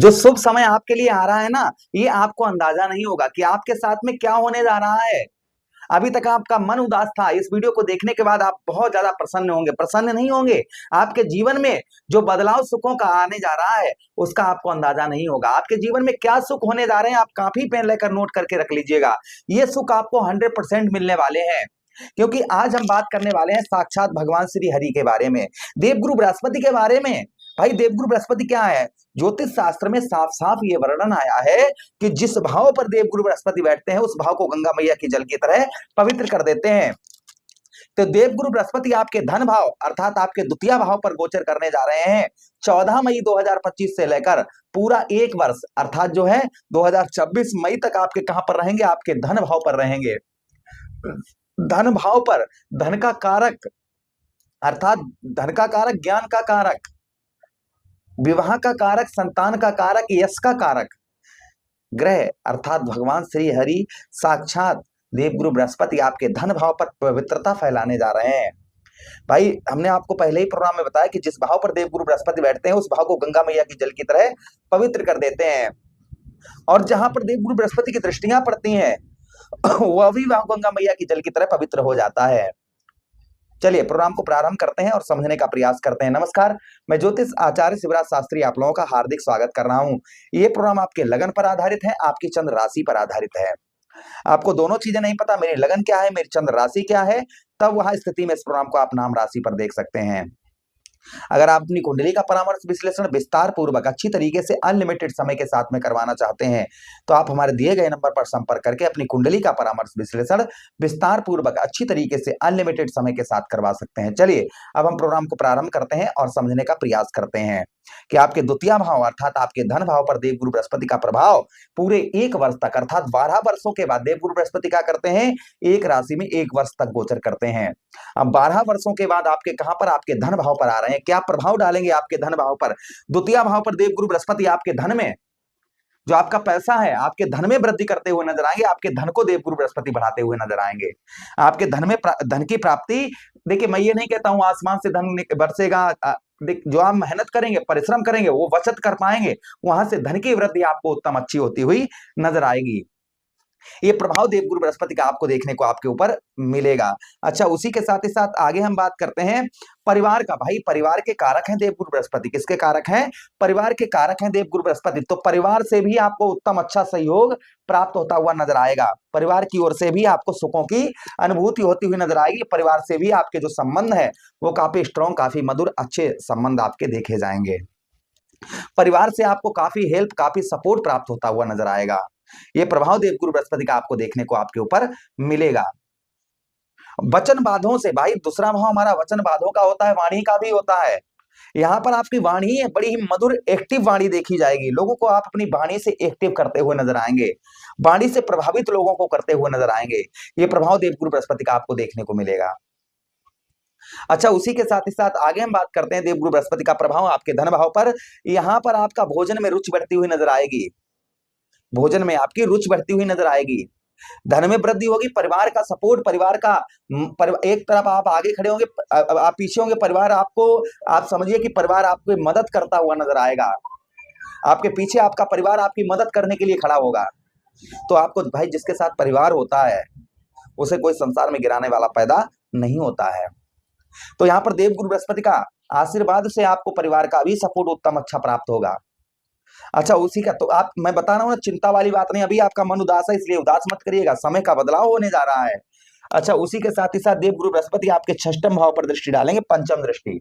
जो शुभ समय आपके लिए आ रहा है ना, ये आपको अंदाजा नहीं होगा कि आपके साथ में क्या होने जा रहा है। अभी तक आपका मन उदास था, इस वीडियो को देखने के बाद आप बहुत ज्यादा प्रसन्न होंगे। प्रसन्न नहीं होंगे, आपके जीवन में जो बदलाव सुखों का आने जा रहा है उसका आपको अंदाजा नहीं होगा। आपके जीवन में क्या सुख होने जा रहे हैं, आप काफी पेन लेकर नोट करके रख लीजिएगा। ये सुख आपको 100% मिलने वाले हैं, क्योंकि आज हम बात करने वाले हैं साक्षात भगवान श्री हरि के बारे में, देवगुरु बृहस्पति के बारे में। भाई देवगुरु बृहस्पति क्या है? ज्योतिष शास्त्र में साफ साफ ये वर्णन आया है कि जिस भाव पर देवगुरु बृहस्पति बैठते हैं उस भाव को गंगा मैया की जल की तरह पवित्र कर देते हैं। तो देवगुरु बृहस्पति आपके धन भाव अर्थात आपके द्वितीय भाव पर गोचर करने जा रहे हैं 14 मई 2025 से लेकर पूरा एक वर्ष अर्थात जो है 2026 मई तक आपके कहां पर रहेंगे? आपके धन भाव पर रहेंगे। धन भाव पर धन का कारक अर्थात धन का कारक, ज्ञान का कारक, विवाह का कारक, संतान का कारक, यश का कारक ग्रह अर्थात भगवान श्री हरि साक्षात देवगुरु बृहस्पति आपके धन भाव पर पवित्रता फैलाने जा रहे हैं। भाई हमने आपको पहले ही प्रोग्राम में बताया कि जिस भाव पर देवगुरु बृहस्पति बैठते हैं उस भाव को गंगा मैया की जल की तरह पवित्र कर देते हैं, और जहां पर देवगुरु बृहस्पति की दृष्टियां पड़ती हैं वह भी भाव गंगा मैया की जल की तरह पवित्र हो जाता है। चलिए प्रोग्राम को प्रारंभ करते हैं और समझने का प्रयास करते हैं। नमस्कार, मैं ज्योतिष आचार्य शिवराज शास्त्री आप लोगों का हार्दिक स्वागत कर रहा हूं। ये प्रोग्राम आपके लगन पर आधारित है, आपकी चंद्र राशि पर आधारित है। आपको दोनों चीजें नहीं पता, मेरी लगन क्या है, मेरी चंद्र राशि क्या है, तब वह स्थिति में इस प्रोग्राम को आप नाम राशि पर देख सकते हैं। अगर आप अपनी कुंडली का परामर्श विश्लेषण विस्तार पूर्वक अच्छी तरीके से अनलिमिटेड समय के साथ में करवाना चाहते हैं तो आप हमारे दिए गए नंबर पर संपर्क करके अपनी कुंडली का परामर्श विश्लेषण विस्तार पूर्वक अच्छी तरीके से अनलिमिटेड समय के साथ करवा सकते हैं। चलिए अब हम प्रोग्राम को प्रारंभ करते हैं और समझने का प्रयास करते हैं कि आपके द्वितीय भाव अर्थात आपके धन भाव पर देवगुरु बृहस्पति का प्रभाव पूरे एक वर्ष तक अर्थात 12 वर्षों के बाद देवगुरु बृहस्पति क्या करते हैं? एक राशि में एक वर्ष तक गोचर करते हैं। अब 12 वर्षों के बाद आपके कहां पर? आपके धन भाव पर आ रहे हैं। क्या प्रभाव डालेंगे आपके धन भाव पर? द्वितीय भाव पर देवगुरु बृहस्पति आपके धन में जो आपका पैसा है आपके धन में वृद्धि करते हुए नजर आएंगे। आपके धन को देवगुरु बृहस्पति बढ़ाते हुए नजर आएंगे। आपके धन में धन की प्राप्ति, देखिए मैं ये नहीं कहता हूं आसमान से धन बरसेगा, जो आप मेहनत करेंगे, परिश्रम करेंगे, वो बचत कर पाएंगे, वहां से धन की वृद्धि आपको उत्तम अच्छी होती हुई नजर आएगी। ये प्रभाव देवगुरु बृहस्पति का आपको देखने को आपके ऊपर मिलेगा। अच्छा, उसी के साथ ही साथ आगे हम बात करते हैं परिवार का। भाई परिवार के कारक हैं देवगुरु बृहस्पति। किसके कारक हैं? परिवार के कारक हैं देवगुरु बृहस्पति। तो परिवार से भी आपको उत्तम अच्छा सहयोग प्राप्त होता हुआ नजर आएगा। परिवार की ओर से भी आपको सुखों की अनुभूति होती हुई नजर आएगी। परिवार से भी आपके जो संबंध है वो काफी स्ट्रॉन्ग, काफी मधुर, अच्छे संबंध आपके देखे जाएंगे। परिवार से आपको काफी हेल्प, काफी सपोर्ट प्राप्त होता हुआ नजर आएगा। ये प्रभाव देवगुरु बृहस्पति का आपको देखने को आपके ऊपर मिलेगा। वचन बाधों से, भाई दूसरा भाव हमारा वचन बाधों का होता है, वाणी का भी होता है। यहाँ पर आपकी वाणी बड़ी ही मधुर एक्टिव वाणी देखी जाएगी। लोगों को आप अपनी वाणी से एक्टिव करते हुए नजर आएंगे, वाणी से प्रभावित लोगों को करते हुए नजर आएंगे। ये प्रभाव देवगुरु बृहस्पति का आपको देखने को मिलेगा। अच्छा, उसी के साथ ही साथ आगे हम बात करते हैं देवगुरु बृहस्पति का प्रभाव आपके धन भाव पर। यहाँ पर आपका भोजन में रुचि बढ़ती हुई नजर आएगी। भोजन में आपकी रुचि बढ़ती हुई नजर आएगी। धन में वृद्धि होगी। परिवार का सपोर्ट, परिवार का एक तरफ आप आगे खड़े होंगे, आप पीछे होंगे। परिवार आपको, आप समझिए कि परिवार आपको मदद करता हुआ नजर आएगा। आपके पीछे आपका परिवार आपकी मदद करने के लिए खड़ा होगा। तो आपको भाई जिसके साथ परिवार होता है उसे कोई संसार में गिराने वाला पैदा नहीं होता है। तो यहाँ पर देवगुरु बृहस्पति का आशीर्वाद से आपको परिवार का भी सपोर्ट उत्तम अच्छा प्राप्त होगा। अच्छा, उसी का तो आप, मैं बता रहा हूं ना, चिंता वाली बात नहीं। अभी आपका मन उदास है इसलिए उदास मत करिएगा, समय का बदलाव होने जा रहा है। अच्छा, उसी के साथ ही साथ देवगुरु बृहस्पति आपके षष्ठम भाव पर दृष्टि डालेंगे, पंचम दृष्टि।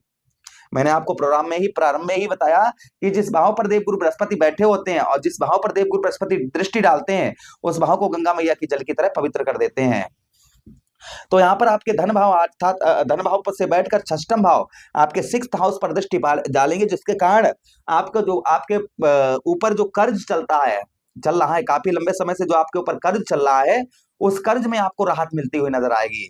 मैंने आपको प्रोग्राम में ही प्रारंभ में ही बताया कि जिस भाव पर देवगुरु बृहस्पति बैठे होते हैं और जिस भाव पर देवगुरु बृहस्पति दृष्टि डालते हैं उस भाव को गंगा मैया की जल की तरह पवित्र कर देते हैं। तो यहाँ पर आपके धन भाव अर्थात धन भाव पर से बैठकर षष्ठम भाव आपके 6th हाउस पर दृष्टि डालेंगे, जिसके कारण आपका जो आपके ऊपर जो कर्ज चल रहा है काफी लंबे समय से, जो आपके ऊपर कर्ज चल रहा है उस कर्ज में आपको राहत मिलती हुई नजर आएगी।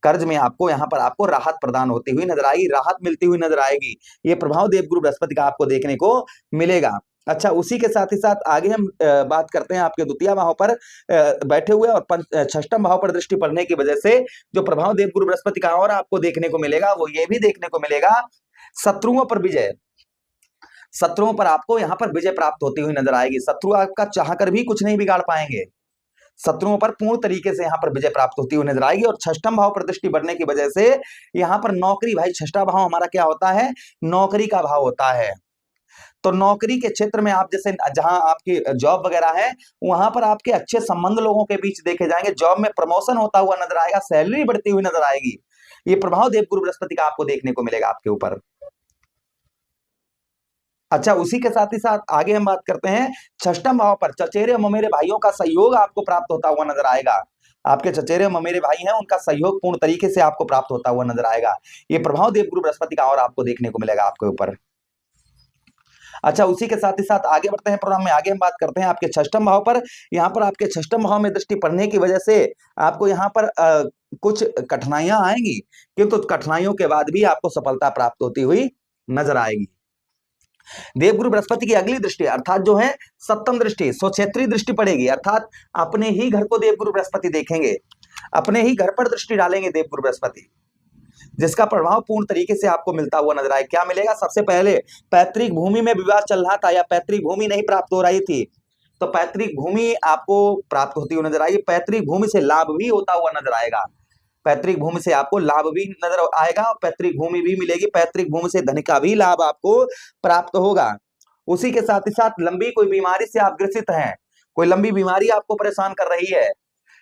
कर्ज में आपको यहाँ पर आपको राहत प्रदान होती हुई नजर आएगी, राहत मिलती हुई नजर आएगी। ये प्रभाव देवगुरु बृहस्पति का आपको देखने को मिलेगा। अच्छा, उसी के साथ ही साथ आगे हम बात करते हैं आपके द्वितीय भाव पर बैठे हुए और षष्ठम भाव पर दृष्टि पड़ने की वजह से जो प्रभाव देवगुरु बृहस्पति का और आपको देखने को मिलेगा वो ये भी देखने को मिलेगा शत्रुओं पर विजय। शत्रुओं पर आपको यहाँ पर विजय प्राप्त होती हुई नजर आएगी। शत्रु आपका चाहकर भी कुछ नहीं बिगाड़ पाएंगे। शत्रुओं पर पूर्ण तरीके से यहाँ पर विजय प्राप्त होती हुई नजर आएगी। और छठम भाव पर दृष्टि बढ़ने की वजह से यहाँ पर नौकरी, भाई छठा भाव हमारा क्या होता है, नौकरी का भाव होता है। तो नौकरी के क्षेत्र में आप जैसे जहां आपकी जॉब वगैरह है, वहां पर आपके अच्छे संबंध लोगों के बीच देखे जाएंगे। जॉब में प्रमोशन होता हुआ नजर आएगा, सैलरी बढ़ती हुई नजर आएगी। ये प्रभाव देवगुरु बृहस्पति का आपको देखने को मिलेगा आपके ऊपर। अच्छा, उसी के साथ ही साथ आगे हम बात करते हैं षष्ठम भाव पर चचेरे ममेरे भाइयों का सहयोग आपको प्राप्त होता हुआ नजर आएगा। आपके चचेरे ममेरे भाई हैं, उनका सहयोग पूर्ण तरीके से आपको प्राप्त होता हुआ नजर आएगा। ये प्रभाव देवगुरु बृहस्पति का और आपको देखने को मिलेगा आपके ऊपर। अच्छा, उसी के साथ ही साथ आगे बढ़ते हैं प्रोग्राम में। आगे हम बात करते हैं आपके षष्ठम भाव पर। यहाँ पर आपके षष्ठम भाव में दृष्टि पड़ने की वजह से आपको यहाँ पर कुछ कठिनाइयां आएंगी, किंतु कठिनाइयों के बाद भी आपको सफलता प्राप्त होती हुई नजर आएगी। देवगुरु बृहस्पति की अगली दृष्टि अर्थात जो है सप्तम दृष्टि, स्वक्षेत्रीय दृष्टि पड़ेगी। अर्थात अपने ही घर को देवगुरु बृहस्पति देखेंगे, अपने ही घर पर दृष्टि डालेंगे देवगुरु बृहस्पति, जिसका प्रभाव पूर्ण तरीके से आपको मिलता हुआ नजर आए। क्या मिलेगा? सबसे पहले पैतृक भूमि में विवाद चल रहा था या पैतृक भूमि नहीं प्राप्त हो रही थी, तो पैतृक भूमि आपको प्राप्त होती हुई नजर आएगी। पैतृक भूमि से लाभ भी होता हुआ नजर आएगा। पैतृक भूमि से आपको लाभ भी नजर आएगा और पैतृक भूमि भी मिलेगी। पैतृक भूमि से धन का भी लाभ आपको प्राप्त होगा। उसी के साथ ही साथ लंबी कोई बीमारी से आप ग्रसित हैं, कोई लंबी बीमारी आपको परेशान कर रही है,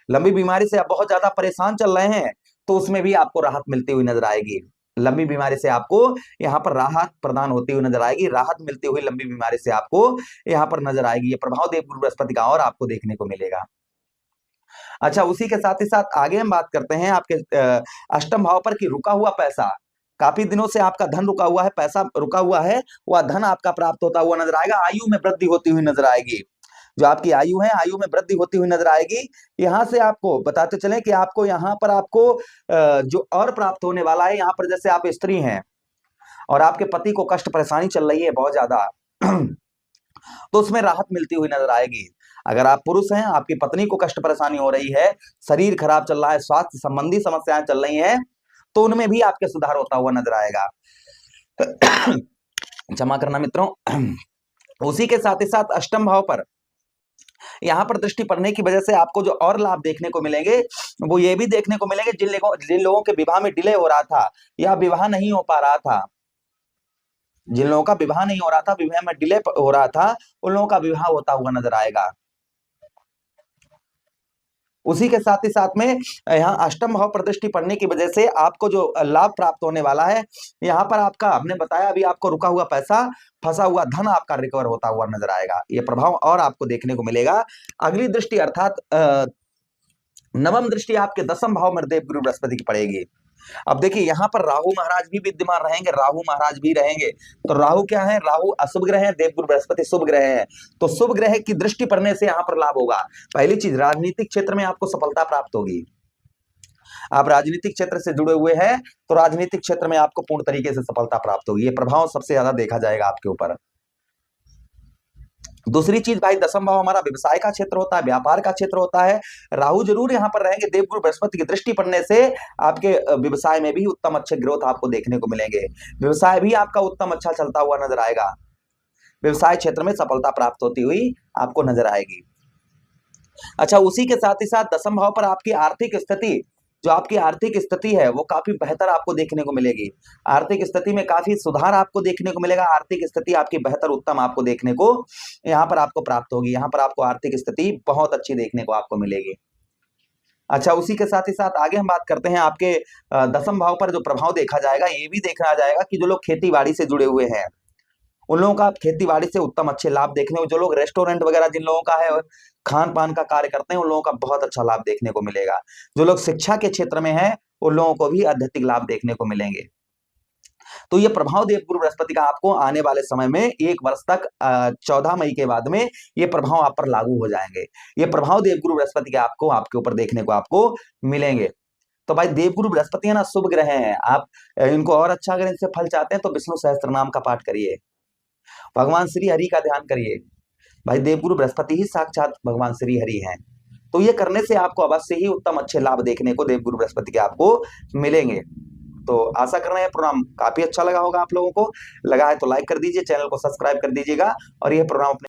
लंबी बीमारी से आप बहुत ज्यादा परेशान चल रहे हैं, तो उसमें भी आपको राहत मिलती हुई नजर आएगी। लंबी बीमारी से आपको यहाँ पर राहत प्रदान होती हुई नजर आएगी। राहत मिलती हुई लंबी बीमारी से आपको यहाँ पर नजर आएगी। ये प्रभाव देवगुरु बृहस्पति का और आपको देखने को मिलेगा। अच्छा, उसी के साथ ही साथ आगे हम बात करते हैं आपके अष्टम भाव पर कि रुका हुआ पैसा, काफी दिनों से आपका धन रुका हुआ है, पैसा रुका हुआ है, वह धन आपका प्राप्त होता हुआ नजर आएगा। आयु में वृद्धि होती हुई नजर आएगी। जो आपकी आयु है, आयु में वृद्धि होती हुई नजर आएगी। यहां से आपको बताते चलें कि आपको यहाँ पर आपको जो और प्राप्त होने वाला है, यहाँ पर जैसे आप स्त्री हैं और आपके पति को कष्ट परेशानी चल रही है बहुत ज्यादा, तो उसमें राहत मिलती हुई नजर आएगी। अगर आप पुरुष हैं, आपकी पत्नी को कष्ट परेशानी हो रही है, शरीर खराब चल रहा है, स्वास्थ्य संबंधी समस्याएं चल रही हैं, तो उनमें भी आपके सुधार होता हुआ नजर आएगा। क्षमा करना मित्रों। उसी के साथ ही साथ अष्टम भाव पर यहाँ पर दृष्टि पड़ने की वजह से आपको जो और लाभ देखने को मिलेंगे, वो ये भी देखने को मिलेंगे जिन लोगों के विवाह में डिले हो रहा था या विवाह नहीं हो पा रहा था, जिन लोगों का विवाह नहीं हो रहा था, विवाह में डिले हो रहा था, उन लोगों का विवाह होता हुआ नजर आएगा। उसी के साथ ही साथ में यहाँ अष्टम भाव पर दृष्टि पड़ने की वजह से आपको जो लाभ प्राप्त होने वाला है, यहाँ पर आपका हमने बताया अभी आपको रुका हुआ पैसा, फंसा हुआ धन आपका रिकवर होता हुआ नजर आएगा। ये प्रभाव और आपको देखने को मिलेगा। अगली दृष्टि अर्थात नवम दृष्टि आपके दसम भाव में देवगुरु बृहस्पति की पड़ेगी। अब देखिए यहाँ पर राहु महाराज भी विद्यमान रहेंगे, राहु महाराज भी रहेंगे। तो राहु क्या है? राहु अशुभ ग्रह है, देवगुरु बृहस्पति शुभ ग्रह है। तो शुभ ग्रह की दृष्टि पड़ने से यहाँ पर लाभ होगा। पहली चीज, राजनीतिक क्षेत्र में आपको सफलता प्राप्त होगी। आप राजनीतिक क्षेत्र से जुड़े हुए हैं तो राजनीतिक क्षेत्र में आपको पूर्ण तरीके से सफलता प्राप्त होगी। ये प्रभाव सबसे ज्यादा देखा जाएगा आपके ऊपर। दूसरी चीज भाई, दसम भाव हमारा व्यवसाय का क्षेत्र होता है, व्यापार का क्षेत्र होता है। राहु जरूर यहाँ पर रहेंगे। देवगुरु बृहस्पति की दृष्टि पड़ने से आपके व्यवसाय में भी उत्तम अच्छे ग्रोथ आपको देखने को मिलेंगे। व्यवसाय भी आपका उत्तम अच्छा चलता हुआ नजर आएगा। व्यवसाय क्षेत्र में सफलता प्राप्त होती हुई आपको नजर आएगी। अच्छा, उसी के साथ ही साथ दसम भाव पर आपकी आर्थिक स्थिति, जो आपकी आर्थिक स्थिति है, वो काफी बेहतर आपको देखने को मिलेगी। आर्थिक स्थिति में काफी सुधार आपको देखने को मिलेगा। आर्थिक स्थिति आपकी बेहतर उत्तम आपको देखने को यहाँ पर आपको प्राप्त होगी। यहाँ पर आपको आर्थिक स्थिति बहुत अच्छी देखने को आपको मिलेगी। अच्छा, उसी के साथ ही साथ आगे हम बात करते हैं आपके दसम भाव पर जो प्रभाव देखा जाएगा, ये भी देखना जाएगा कि जो लोग खेती बाड़ी से जुड़े हुए हैं, उन लोगों का खेती बाड़ी से उत्तम अच्छे लाभ देखने को, जो लोग रेस्टोरेंट वगैरह जिन लोगों का है, खान पान का कार्य करते हैं, उन लोगों का बहुत अच्छा लाभ देखने को मिलेगा। जो लोग शिक्षा के क्षेत्र में हैं, उन लोगों को भी आध्यात्मिक लाभ देखने को मिलेंगे। तो ये प्रभाव देवगुरु बृहस्पति का आपको आने वाले समय में 1 वर्ष तक 14 मई के बाद में ये प्रभाव आप पर लागू हो जाएंगे। ये प्रभाव देवगुरु बृहस्पति के आपको आपके ऊपर देखने को आपको मिलेंगे। तो भाई देवगुरु बृहस्पति है ना, शुभ ग्रह हैं। आप इनको और अच्छा अगर इनसे फल चाहते हैं तो विष्णु सहस्त्र नाम का पाठ करिए, भगवान श्री हरि का ध्यान करिए। भाई देवगुरु बृहस्पति ही साक्षात भगवान श्री हरि हैं। तो ये करने से आपको अवश्य ही उत्तम अच्छे लाभ देखने को देवगुरु बृहस्पति के आपको मिलेंगे। तो आशा कर रहे हैं प्रोग्राम काफी अच्छा लगा होगा आप लोगों को। लगा है तो लाइक कर दीजिए, चैनल को सब्सक्राइब कर दीजिएगा और यह प्रोग्राम अपने